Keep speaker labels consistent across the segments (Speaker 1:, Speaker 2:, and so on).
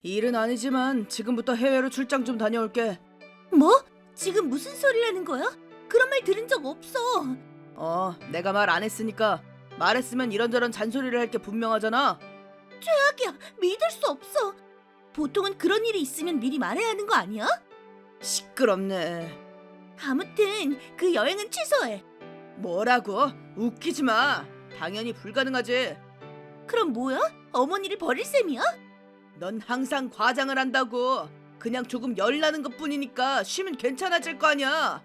Speaker 1: 일은 아니지만 지금부터 해외로 출장 좀 다녀올게.
Speaker 2: 뭐? 지금 무슨 소리를 하는 거야? 그런 말 들은 적 없어.
Speaker 1: 내가 말 안 했으니까. 말했으면 이런저런 잔소리를 할 게 분명하잖아.
Speaker 2: 자기야, 믿을 수 없어. 보통은 그런 일이 있으면 미리 말해야 하는 거 아니야?
Speaker 1: 시끄럽네.
Speaker 2: 아무튼 그 여행은 취소해.
Speaker 1: 뭐라고? 웃기지 마. 당연히 불가능하지.
Speaker 2: 그럼 뭐야? 어머니를 버릴 셈이야?
Speaker 1: 넌 항상 과장을 한다고. 그냥 조금 열나는 것뿐이니까 쉬면 괜찮아질 거 아니야.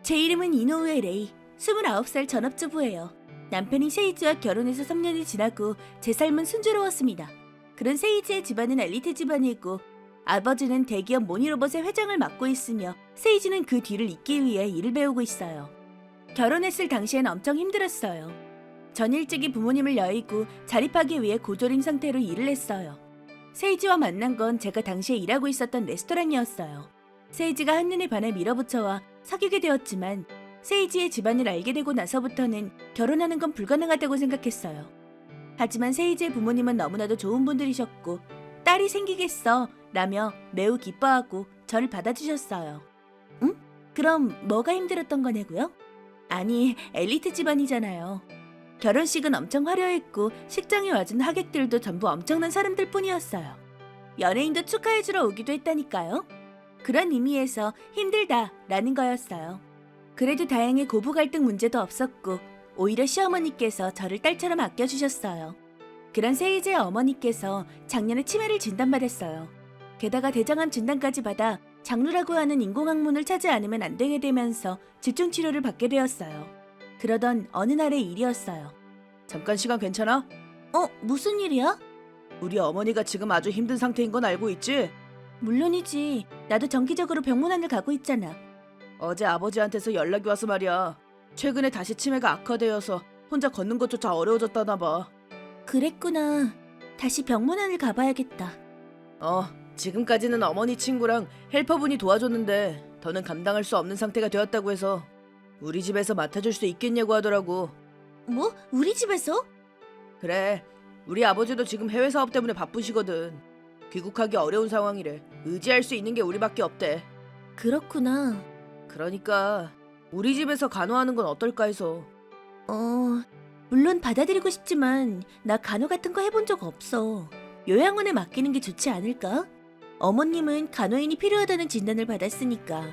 Speaker 2: 제 이름은 이노우에 레이. 29살 전업주부예요. 남편이 세이지와 결혼해서 3년이 지나고 제 삶은 순조로웠습니다. 그런 세이지의 집안은 엘리트 집안이고 아버지는 대기업 모니로봇의 회장을 맡고 있으며 세이지는 그 뒤를 잇기 위해 일을 배우고 있어요. 결혼했을 당시엔 엄청 힘들었어요. 전 일찍이 부모님을 여의고 자립하기 위해 고조링 상태로 일을 했어요. 세이지와 만난 건 제가 당시에 일하고 있었던 레스토랑이었어요. 세이지가 한눈에 반해 밀어붙여와 사귀게 되었지만 세이지의 집안을 알게 되고 나서부터는 결혼하는 건 불가능하다고 생각했어요. 하지만 세이지의 부모님은 너무나도 좋은 분들이셨고 딸이 생기겠어 라며 매우 기뻐하고 저를 받아주셨어요. 응? 그럼 뭐가 힘들었던 거냐고요? 아니, 엘리트 집안이잖아요. 결혼식은 엄청 화려했고 식장에 와준 하객들도 전부 엄청난 사람들 뿐이었어요. 연예인도 축하해주러 오기도 했다니까요. 그런 의미에서 힘들다 라는 거였어요. 그래도 다행히 고부 갈등 문제도 없었고 오히려 시어머니께서 저를 딸처럼 아껴주셨어요. 그런 세이지의 어머니께서 작년에 치매를 진단받았어요. 게다가 대장암 진단까지 받아 장루라고 하는 인공항문을 차지 않으면 안 되게 되면서 집중치료를 받게 되었어요. 그러던 어느 날의 일이었어요.
Speaker 1: 잠깐 시간 괜찮아?
Speaker 2: 무슨 일이야?
Speaker 1: 우리 어머니가 지금 아주 힘든 상태인 건 알고 있지?
Speaker 2: 물론이지. 나도 정기적으로 병문안을 가고 있잖아.
Speaker 1: 어제 아버지한테서 연락이 와서 말이야. 최근에 다시 치매가 악화되어서 혼자 걷는 것조차 어려워졌다나 봐.
Speaker 2: 그랬구나. 다시 병문안을 가봐야겠다.
Speaker 1: 지금까지는 어머니 친구랑 헬퍼분이 도와줬는데 더는 감당할 수 없는 상태가 되었다고 해서 우리 집에서 맡아줄 수 있겠냐고 하더라고.
Speaker 2: 뭐? 우리 집에서?
Speaker 1: 그래, 우리 아버지도 지금 해외 사업 때문에 바쁘시거든. 귀국하기 어려운 상황이래. 의지할 수 있는 게 우리밖에 없대.
Speaker 2: 그렇구나.
Speaker 1: 그러니까 우리 집에서 간호하는 건 어떨까 해서.
Speaker 2: 물론 받아들이고 싶지만 나 간호 같은 거 해본 적 없어. 요양원에 맡기는 게 좋지 않을까? 어머님은 간호인이 필요하다는 진단을 받았으니까.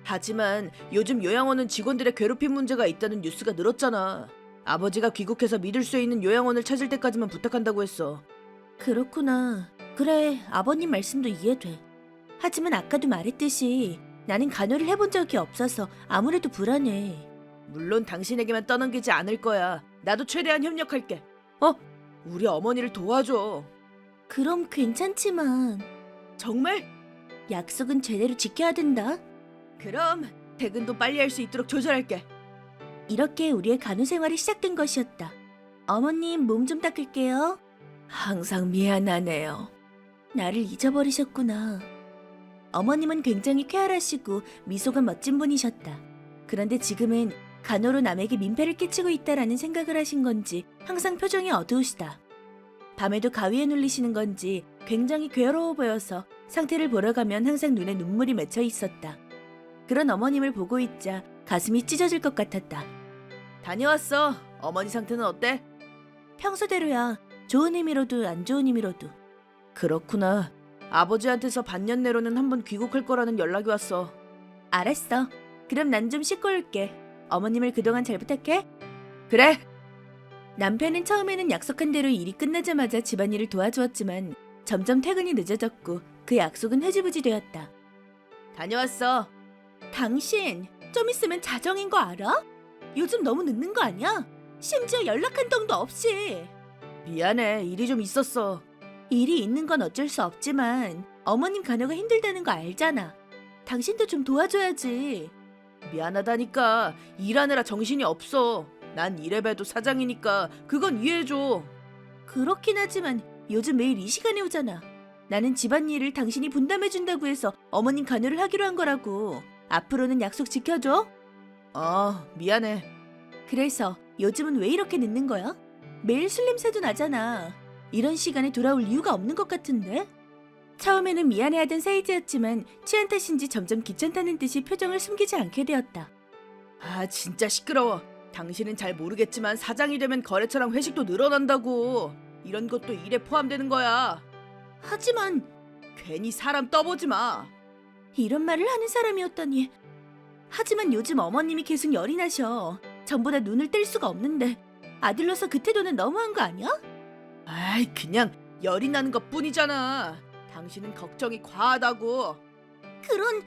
Speaker 1: 하지만 요즘 요양원은 직원들의 괴롭힘 문제가 있다는 뉴스가 늘었잖아. 아버지가 귀국해서 믿을 수 있는 요양원을 찾을 때까지만 부탁한다고 했어.
Speaker 2: 그렇구나. 그래, 아버님 말씀도 이해돼. 하지만 아까도 말했듯이 나는 간호를 해본 적이 없어서 아무래도 불안해.
Speaker 1: 물론 당신에게만 떠넘기지 않을 거야. 나도 최대한 협력할게. 우리 어머니를 도와줘.
Speaker 2: 그럼 괜찮지만
Speaker 1: 정말?
Speaker 2: 약속은 제대로 지켜야 된다.
Speaker 1: 그럼 퇴근도 빨리 할 수 있도록 조절할게.
Speaker 2: 이렇게 우리의 간호 생활이 시작된 것이었다. 어머님 몸 좀 닦을게요.
Speaker 1: 항상 미안하네요.
Speaker 2: 나를 잊어버리셨구나. 어머님은 굉장히 쾌활하시고 미소가 멋진 분이셨다. 그런데 지금은 간호로 남에게 민폐를 끼치고 있다라는 생각을 하신 건지 항상 표정이 어두우시다. 밤에도 가위에 눌리시는 건지 굉장히 괴로워 보여서 상태를 보러 가면 항상 눈에 눈물이 맺혀 있었다. 그런 어머님을 보고 있자 가슴이 찢어질 것 같았다.
Speaker 1: 다녀왔어. 어머니 상태는 어때?
Speaker 2: 평소대로야. 좋은 의미로도 안 좋은 의미로도.
Speaker 1: 그렇구나. 아버지한테서 반년 내로는 한번 귀국할 거라는 연락이 왔어.
Speaker 2: 알았어. 그럼 난 좀 씻고 올게. 어머님을 그동안 잘 부탁해.
Speaker 1: 그래.
Speaker 2: 남편은 처음에는 약속한 대로 일이 끝나자마자 집안일을 도와주었지만 점점 퇴근이 늦어졌고 그 약속은 흐지부지 되었다.
Speaker 1: 다녀왔어.
Speaker 2: 당신 좀 있으면 자정인 거 알아? 요즘 너무 늦는 거 아니야? 심지어 연락 한 통도 없이.
Speaker 1: 미안해. 일이 좀 있었어.
Speaker 2: 일이 있는 건 어쩔 수 없지만 어머님 간호가 힘들다는 거 알잖아. 당신도 좀 도와줘야지.
Speaker 1: 미안하다니까. 일하느라 정신이 없어. 난 이래봬도 사장이니까 그건 이해해줘.
Speaker 2: 그렇긴 하지만 요즘 매일 이 시간에 오잖아. 나는 집안일을 당신이 분담해준다고 해서 어머님 간호를 하기로 한 거라고. 앞으로는 약속 지켜줘.
Speaker 1: 미안해.
Speaker 2: 그래서 요즘은 왜 이렇게 늦는 거야? 매일 술 냄새도 나잖아. 이런 시간에 돌아올 이유가 없는 것 같은데? 처음에는 미안해하던 세이지였지만 취한 탓인지 점점 귀찮다는 듯이 표정을 숨기지 않게 되었다.
Speaker 1: 아 진짜 시끄러워. 당신은 잘 모르겠지만 사장이 되면 거래처랑 회식도 늘어난다고. 이런 것도 일에 포함되는 거야.
Speaker 2: 하지만
Speaker 1: 괜히 사람 떠보지 마.
Speaker 2: 이런 말을 하는 사람이었다니. 하지만 요즘 어머님이 계속 열이 나셔. 전보다 눈을 뗄 수가 없는데 아들로서 그 태도는 너무한 거 아니야?
Speaker 1: 아이 그냥 열이 나는 것뿐이잖아. 당신은 걱정이 과하다고.
Speaker 2: 그런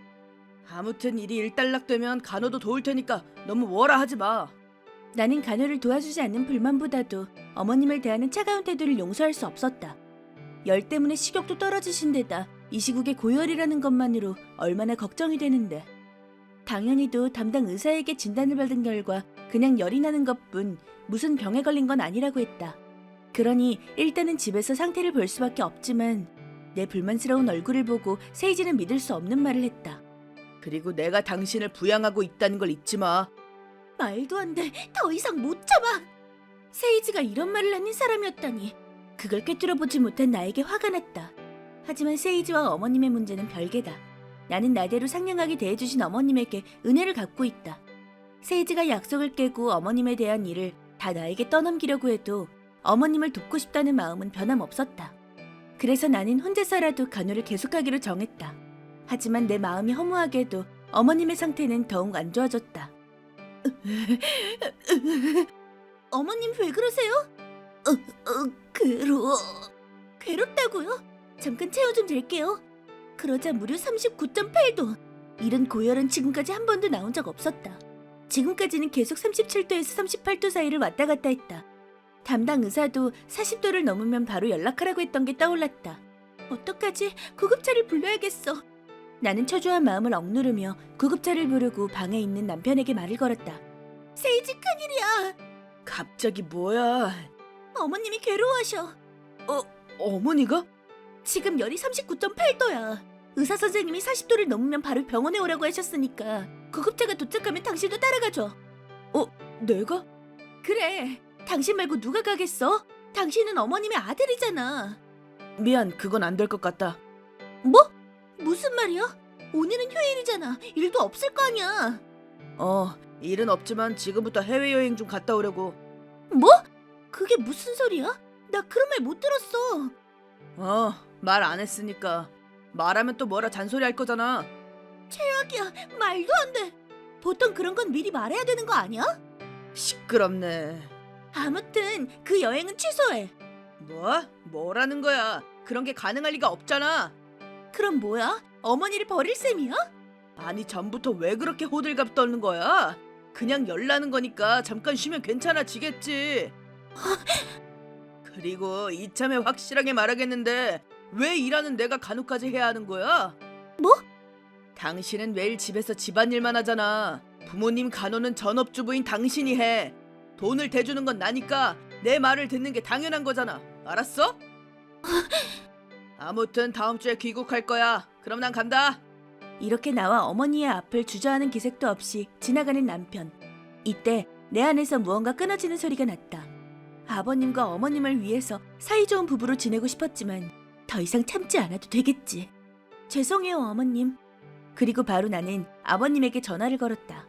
Speaker 1: 아무튼 일이 일단락되면 간호도 도울 테니까 너무 뭐라 하지 마.
Speaker 2: 나는 간호를 도와주지 않는 불만보다도 어머님을 대하는 차가운 태도를 용서할 수 없었다. 열 때문에 식욕도 떨어지신 데다 이 시국에 고열이라는 것만으로 얼마나 걱정이 되는데. 당연히도 담당 의사에게 진단을 받은 결과 그냥 열이 나는 것뿐 무슨 병에 걸린 건 아니라고 했다. 그러니 일단은 집에서 상태를 볼 수밖에 없지만 내 불만스러운 얼굴을 보고 세이지는 믿을 수 없는 말을 했다.
Speaker 1: 그리고 내가 당신을 부양하고 있다는 걸 잊지 마.
Speaker 2: 말도 안 돼. 더 이상 못 참아. 세이지가 이런 말을 하는 사람이었다니. 그걸 꿰뚫어보지 못한 나에게 화가 났다. 하지만 세이지와 어머님의 문제는 별개다. 나는 나대로 상냥하게 대해주신 어머님에게 은혜를 갚고 있다. 세이지가 약속을 깨고 어머님에 대한 일을 다 나에게 떠넘기려고 해도 어머님을 돕고 싶다는 마음은 변함없었다. 그래서 나는 혼자서라도 간호를 계속하기로 정했다. 하지만 내 마음이 허무하게도 어머님의 상태는 더욱 안 좋아졌다. 어머님 왜 그러세요? 괴롭다고요? 잠깐 체온 좀 잴게요. 그러자 무려 39.8도. 이런 고열은 지금까지 한 번도 나온 적 없었다. 지금까지는 계속 37도에서 38도 사이를 왔다 갔다 했다. 담당 의사도 40도를 넘으면 바로 연락하라고 했던 게 떠올랐다. 어떡하지? 구급차를 불러야겠어. 나는 초조한 마음을 억누르며 구급차를 부르고 방에 있는 남편에게 말을 걸었다. 세이지 큰일이야.
Speaker 1: 갑자기 뭐야?
Speaker 2: 어머님이 괴로워하셔.
Speaker 1: 어머니가?
Speaker 2: 지금 열이 39.8도야. 의사 선생님이 40도를 넘으면 바로 병원에 오라고 하셨으니까 구급차가 도착하면 당신도 따라가줘.
Speaker 1: 내가?
Speaker 2: 그래. 당신 말고 누가 가겠어? 당신은 어머님의 아들이잖아.
Speaker 1: 미안, 그건 안 될 것 같다.
Speaker 2: 뭐? 무슨 말이야? 오늘은 휴일이잖아. 일도 없을 거 아니야.
Speaker 1: 일은 없지만 지금부터 해외여행 좀 갔다 오려고.
Speaker 2: 뭐? 그게 무슨 소리야? 나 그런 말 못 들었어.
Speaker 1: 말 안 했으니까. 말하면 또 뭐라 잔소리 할 거잖아.
Speaker 2: 최악이야. 말도 안 돼. 보통 그런 건 미리 말해야 되는 거 아니야?
Speaker 1: 시끄럽네.
Speaker 2: 아무튼 그 여행은 취소해.
Speaker 1: 뭐? 뭐라는 거야? 그런 게 가능할 리가 없잖아.
Speaker 2: 그럼 뭐야? 어머니를 버릴 셈이야?
Speaker 1: 아니 전부터 왜 그렇게 호들갑 떠는 거야? 그냥 열 나는 거니까 잠깐 쉬면 괜찮아지겠지. 그리고 이참에 확실하게 말하겠는데 왜 일하는 내가 간호까지 해야 하는 거야?
Speaker 2: 뭐?
Speaker 1: 당신은 매일 집에서 집안일만 하잖아. 부모님 간호는 전업주부인 당신이 해. 돈을 대주는 건 나니까 내 말을 듣는 게 당연한 거잖아. 알았어? 아무튼 다음 주에 귀국할 거야. 그럼 난 간다.
Speaker 2: 이렇게 나와 어머니의 앞을 주저하는 기색도 없이 지나가는 남편. 이때 내 안에서 무언가 끊어지는 소리가 났다. 아버님과 어머님을 위해서 사이좋은 부부로 지내고 싶었지만 더 이상 참지 않아도 되겠지. 죄송해요, 어머님. 그리고 바로 나는 아버님에게 전화를 걸었다.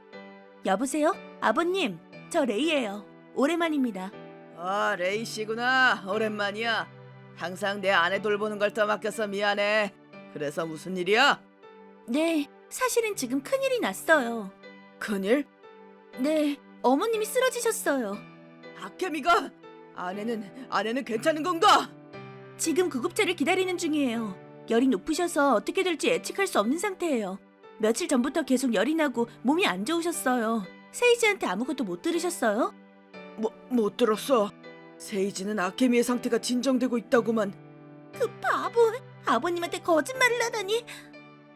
Speaker 2: 여보세요? 아버님, 저 레이예요. 오랜만입니다.
Speaker 1: 레이 씨구나. 오랜만이야. 항상 내 아내 돌보는 걸 떠맡겨서 미안해. 그래서 무슨 일이야?
Speaker 2: 네, 사실은 지금 큰일이 났어요.
Speaker 1: 큰일?
Speaker 2: 네, 어머님이 쓰러지셨어요.
Speaker 1: 아케미가? 아내는 괜찮은 건가?
Speaker 2: 지금 구급차를 기다리는 중이에요. 열이 높으셔서 어떻게 될지 예측할 수 없는 상태예요. 며칠 전부터 계속 열이 나고 몸이 안 좋으셨어요. 세이지한테 아무것도 못 들으셨어요?
Speaker 1: 못 들었어. 세이지는 아케미의 상태가 진정되고 있다고만.
Speaker 2: 그 바보, 아버님한테 거짓말을 하다니.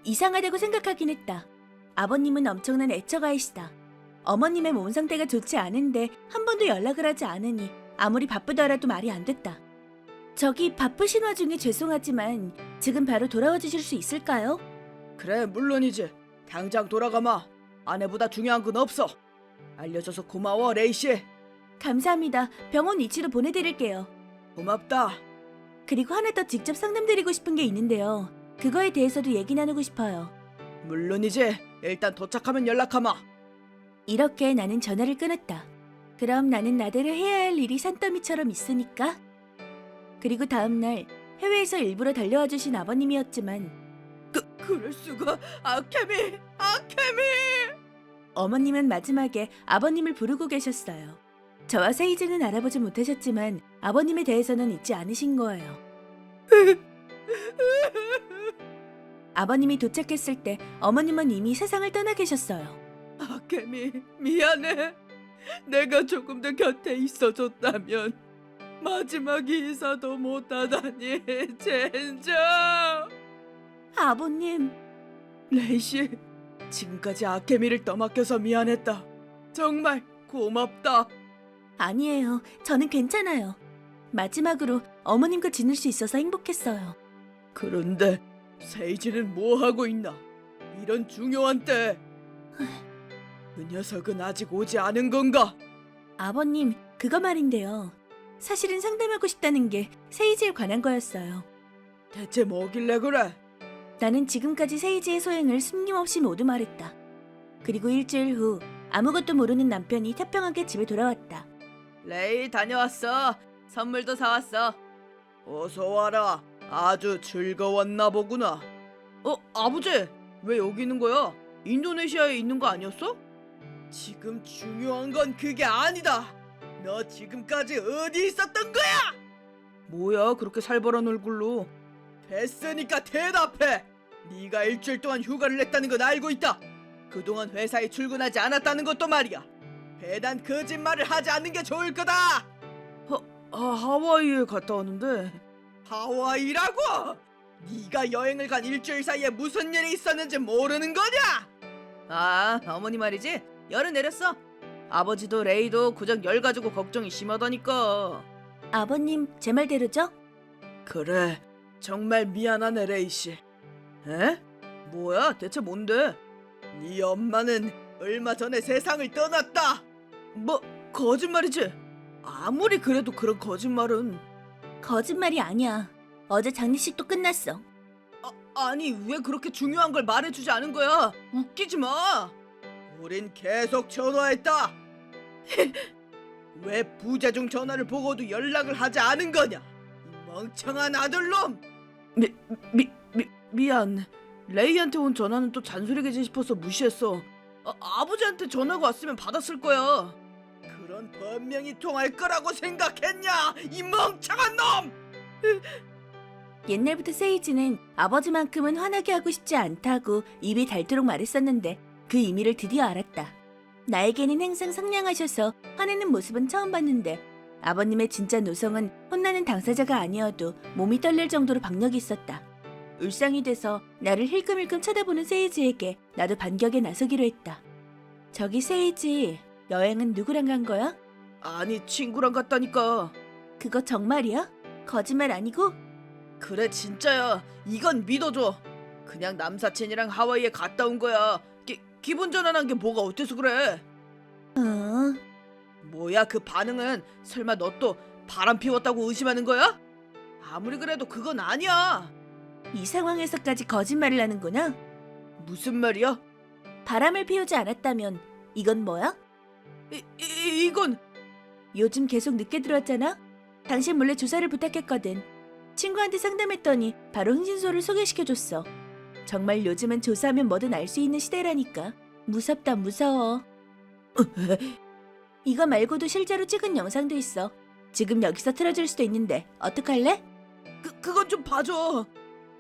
Speaker 2: 이상하다고 생각하긴 했다. 아버님은 엄청난 애처가이시다. 어머님의 몸 상태가 좋지 않은데 한 번도 연락을 하지 않으니 아무리 바쁘더라도 말이 안 됐다. 저기 바쁘신 와중에 죄송하지만 지금 바로 돌아와 주실 수 있을까요?
Speaker 1: 그래, 물론이지. 당장 돌아가마. 아내보다 중요한 건 없어. 알려줘서 고마워, 레이 씨.
Speaker 2: 감사합니다. 병원 위치도 보내드릴게요.
Speaker 1: 고맙다.
Speaker 2: 그리고 하나 더 직접 상담드리고 싶은 게 있는데요. 그거에 대해서도 얘기 나누고 싶어요.
Speaker 1: 물론이지. 일단 도착하면 연락하마.
Speaker 2: 이렇게 나는 전화를 끊었다. 그럼 나는 나대로 해야 할 일이 산더미처럼 있으니까. 그리고 다음날 해외에서 일부러 달려와 주신 아버님이었지만
Speaker 1: 그럴 수가. 아케미.
Speaker 2: 어머님은 마지막에 아버님을 부르고 계셨어요. 저와 세이즈는 알아보지 못하셨지만 아버님에 대해서는 잊지 않으신 거예요. 아버님이 도착했을 때 어머님은 이미 세상을 떠나 계셨어요.
Speaker 1: 아케미, 미안해. 내가 조금 더 곁에 있어줬다면 마지막 인사도 못하다니. 젠장.
Speaker 2: 아버님,
Speaker 1: 레이씨, 지금까지 아케미를 떠맡겨서 미안했다. 정말 고맙다.
Speaker 2: 아니에요. 저는 괜찮아요. 마지막으로 어머님과 지낼 수 있어서 행복했어요.
Speaker 1: 그런데 세이지는 뭐 하고 있나? 이런 중요한 때. 그 녀석은 아직 오지 않은 건가?
Speaker 2: 아버님, 그거 말인데요. 사실은 상담하고 싶다는 게 세이지에 관한 거였어요.
Speaker 1: 대체 뭐길래 그래?
Speaker 2: 나는 지금까지 세이지의 소행을 숨김없이 모두 말했다. 그리고 일주일 후 아무것도 모르는 남편이 태평하게 집에 돌아왔다.
Speaker 1: 레이 다녀왔어. 선물도 사왔어. 어서 와라. 아주 즐거웠나 보구나. 아버지, 왜 여기 있는 거야? 인도네시아에 있는 거 아니었어? 지금 중요한 건 그게 아니다. 너 지금까지 어디 있었던 거야? 뭐야, 그렇게 살벌한 얼굴로. 됐으니까 대답해. 네가 일주일 동안 휴가를 냈다는 건 알고 있다. 그동안 회사에 출근하지 않았다는 것도 말이야. 배단 거짓말을 하지 않는 게 좋을 거다. 하와이에 갔다 왔는데. 하와이라고? 네가 여행을 간 일주일 사이에 무슨 일이 있었는지 모르는 거냐? 어머니 말이지. 열을 내렸어. 아버지도 레이도 그저 열 가지고 걱정이 심하다니까.
Speaker 2: 아버님, 제 말대로죠?
Speaker 1: 그래, 정말 미안하네 레이 씨. 에? 뭐야, 대체 뭔데? 네 엄마는 얼마 전에 세상을 떠났다. 뭐, 거짓말이지? 아무리 그래도 그런 거짓말은.
Speaker 2: 거짓말이 아니야. 어제 장례식도 끝났어.
Speaker 1: 아니, 왜 그렇게 중요한 걸 말해주지 않은 거야? 웃기지 마. 우린 계속 전화했다. 왜 부재중 전화를 보고도 연락을 하지 않은 거냐? 이 멍청한 아들놈. 미안. 레이한테 온 전화는 또 잔소리겠지 싶어서 무시했어. 아버지한테 전화가 왔으면 받았을 거야. 그런 변명이 통할 거라고 생각했냐? 이 멍청한 놈!
Speaker 2: 옛날부터 세이지는 아버지만큼은 화나게 하고 싶지 않다고 입이 닳도록 말했었는데 그 의미를 드디어 알았다. 나에게는 항상 상냥하셔서 화내는 모습은 처음 봤는데 아버님의 진짜 노성은 혼나는 당사자가 아니어도 몸이 떨릴 정도로 박력이 있었다. 울상이 돼서 나를 힐끔힐끔 쳐다보는 세이지에게 나도 반격에 나서기로 했다. 저기 세이지, 여행은 누구랑 간 거야?
Speaker 1: 아니, 친구랑 갔다니까.
Speaker 2: 그거 정말이야? 거짓말 아니고?
Speaker 1: 그래, 진짜야. 이건 믿어줘. 그냥 남사친이랑 하와이에 갔다 온 거야. 기분 전환한 게 뭐가 어때서 그래? 뭐야, 그 반응은? 설마 너 또 바람 피웠다고 의심하는 거야? 아무리 그래도 그건 아니야.
Speaker 2: 이 상황에서까지 거짓말을 하는구나.
Speaker 1: 무슨 말이야?
Speaker 2: 바람을 피우지 않았다면 이건 뭐야?
Speaker 1: 이건
Speaker 2: 요즘 계속 늦게 들어왔잖아? 당신 몰래 조사를 부탁했거든. 친구한테 상담했더니 바로 흥신소를 소개시켜줬어. 정말 요즘은 조사하면 뭐든 알 수 있는 시대라니까. 무섭다, 무서워. 이거 말고도 실제로 찍은 영상도 있어. 지금 여기서 틀어줄 수도 있는데 어떡할래?
Speaker 1: 그건 좀 봐줘.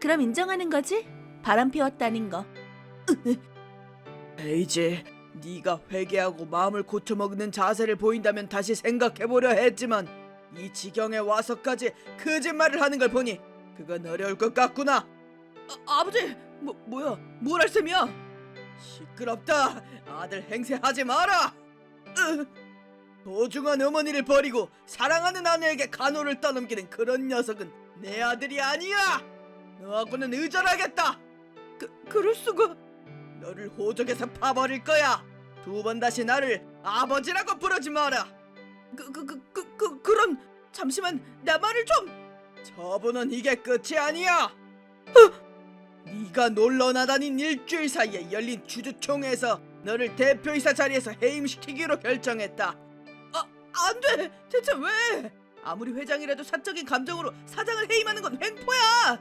Speaker 2: 그럼 인정하는 거지? 바람 피웠다는 거.
Speaker 1: 이제 네가 회개하고 마음을 고쳐먹는 자세를 보인다면 다시 생각해보려 했지만 이 지경에 와서까지 거짓말을 하는 걸 보니 그건 어려울 것 같구나. 아버지, 뭐야? 뭘 할 셈이야? 시끄럽다. 아들 행세하지 마라. 소중한 어머니를 버리고 사랑하는 아내에게 간호를 떠넘기는 그런 녀석은 내 아들이 아니야. 너하고는 의절하겠다. 그럴 수가. 너를 호적에서 파버릴 거야. 두 번 다시 나를 아버지라고 부르지 마라. 그럼 잠시만 내 말을 좀. 저분은 이게 끝이 아니야. 네가 놀러 나다닌 일주일 사이에 열린 주주총회에서 너를 대표이사 자리에서 해임시키기로 결정했다. 안 돼! 대체 왜? 아무리 회장이라도 사적인 감정으로 사장을 해임하는 건 횡포야!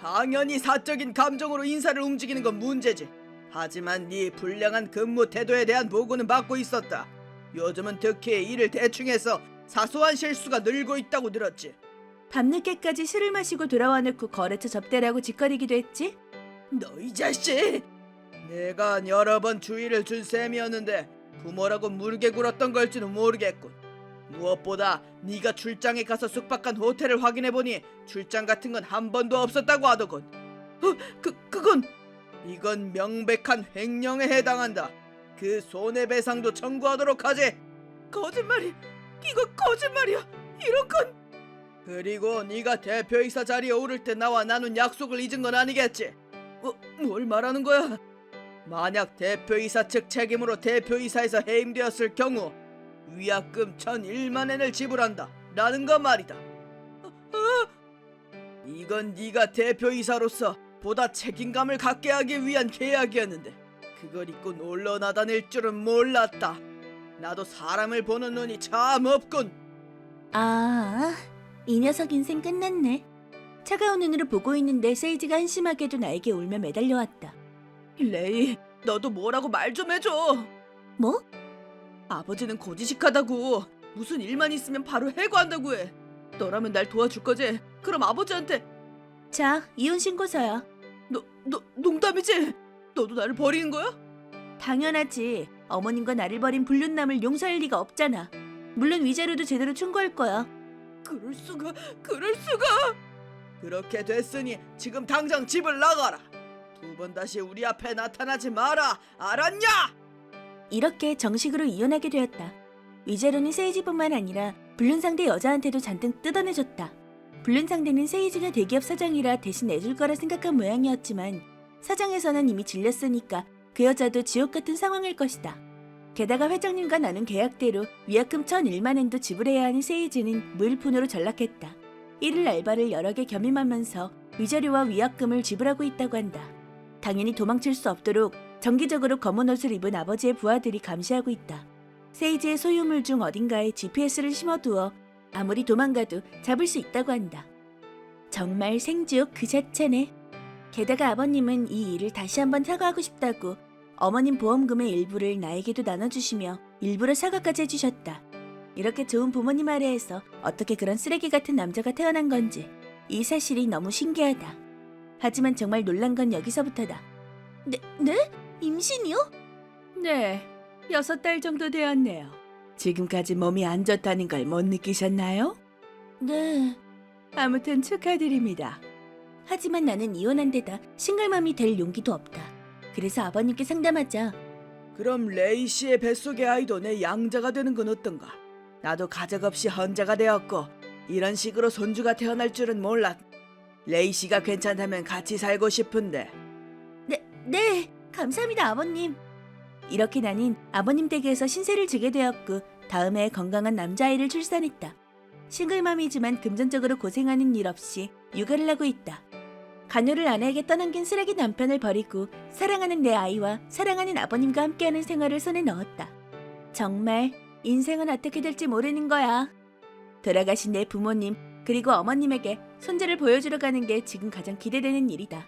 Speaker 1: 당연히 사적인 감정으로 인사를 움직이는 건 문제지. 하지만 네 불량한 근무 태도에 대한 보고는 받고 있었다. 요즘은 특히 일을 대충 해서 사소한 실수가 늘고 있다고 들었지.
Speaker 2: 밤늦게까지 술을 마시고 돌아와 놓고 거래처 접대라고 짓거리기도 했지?
Speaker 1: 너 이 자식! 내가 여러 번 주의를 준 셈이었는데 부모라고 물게 굴었던 걸지는 모르겠군. 무엇보다 네가 출장에 가서 숙박한 호텔을 확인해보니 출장 같은 건 한 번도 없었다고 하더군. 그건 이건 명백한 횡령에 해당한다. 그 손해배상도 청구하도록 하지. 거짓말이, 이거 거짓말이야. 이런 건. 그리고 네가 대표이사 자리에 오를 때 나와 나눈 약속을 잊은 건 아니겠지? 뭘 말하는 거야? 만약 대표이사 측 책임으로 대표이사에서 해임되었을 경우 위약금 1,001만 엔을 지불한다 라는 거 말이다. 이건 네가 대표이사로서 보다 책임감을 갖게 하기 위한 계약이었는데 그걸 잊고 놀러 나다닐 줄은 몰랐다. 나도 사람을 보는 눈이 참 없군.
Speaker 2: 아, 이 녀석 인생 끝났네. 차가운 눈으로 보고 있는데 세이지가 한심하게도 나에게 울며 매달려왔다.
Speaker 1: 레이, 너도 뭐라고 말 좀 해줘.
Speaker 2: 뭐?
Speaker 1: 아버지는 고지식하다고. 무슨 일만 있으면 바로 해고한다고 해. 너라면 날 도와줄 거지? 그럼 아버지한테.
Speaker 2: 자, 이혼 신고서야.
Speaker 1: 너 농담이지? 너도 나를 버리는 거야?
Speaker 2: 당연하지. 어머님과 나를 버린 불륜남을 용서할 리가 없잖아. 물론 위자료도 제대로 청구할 거야.
Speaker 1: 그럴 수가. 그렇게 됐으니 지금 당장 집을 나가라. 두 번 다시 우리 앞에 나타나지 마라. 알았냐?
Speaker 2: 이렇게 정식으로 이혼하게 되었다. 위자료는 세이지뿐만 아니라 불륜 상대 여자한테도 잔뜩 뜯어내줬다. 불륜 상대는 세이지가 대기업 사장이라 대신 내줄 거라 생각한 모양이었지만 사장에서는 이미 질렸으니까 그 여자도 지옥 같은 상황일 것이다. 게다가 회장님과 나눈 계약대로 위약금 1,001만 엔도 지불해야 하는 세이지는 무일푼으로 전락했다. 일일 알바를 여러 개 겸임하면서 위자료와 위약금을 지불하고 있다고 한다. 당연히 도망칠 수 없도록 정기적으로 검은 옷을 입은 아버지의 부하들이 감시하고 있다. 세이지의 소유물 중 어딘가에 GPS를 심어두어 아무리 도망가도 잡을 수 있다고 한다. 정말 생지옥 그 자체네. 게다가 아버님은 이 일을 다시 한번 사과하고 싶다고 어머님 보험금의 일부를 나에게도 나눠주시며 일부러 사과까지 해주셨다. 이렇게 좋은 부모님 아래에서 어떻게 그런 쓰레기 같은 남자가 태어난 건지 이 사실이 너무 신기하다. 하지만 정말 놀란 건 여기서부터다. 네? 임신이요?
Speaker 1: 네, 6달 정도 되었네요. 지금까지 몸이 안 좋다는 걸 못 느끼셨나요?
Speaker 2: 네.
Speaker 1: 아무튼 축하드립니다.
Speaker 2: 하지만 나는 이혼한 데다 싱글맘이 될 용기도 없다. 그래서 아버님께 상담하자.
Speaker 1: 그럼 레이 씨의 뱃속의 아이도 내 양자가 되는 건 어떤가? 나도 가족 없이 혼자가 되었고 이런 식으로 손주가 태어날 줄은 몰랐. 레이 씨가 괜찮다면 같이 살고 싶은데.
Speaker 2: 네, 감사합니다 아버님. 이렇게 나는 아버님 댁에서 신세를 지게 되었고 다음해 건강한 남자아이를 출산했다. 싱글맘이지만 금전적으로 고생하는 일 없이 육아를 하고 있다. 간호를 아내에게 떠넘긴 쓰레기 남편을 버리고 사랑하는 내 아이와 사랑하는 아버님과 함께하는 생활을 손에 넣었다. 정말 인생은 어떻게 될지 모르는 거야. 돌아가신 내 부모님 그리고 어머님에게 손자를 보여주러 가는 게 지금 가장 기대되는 일이다.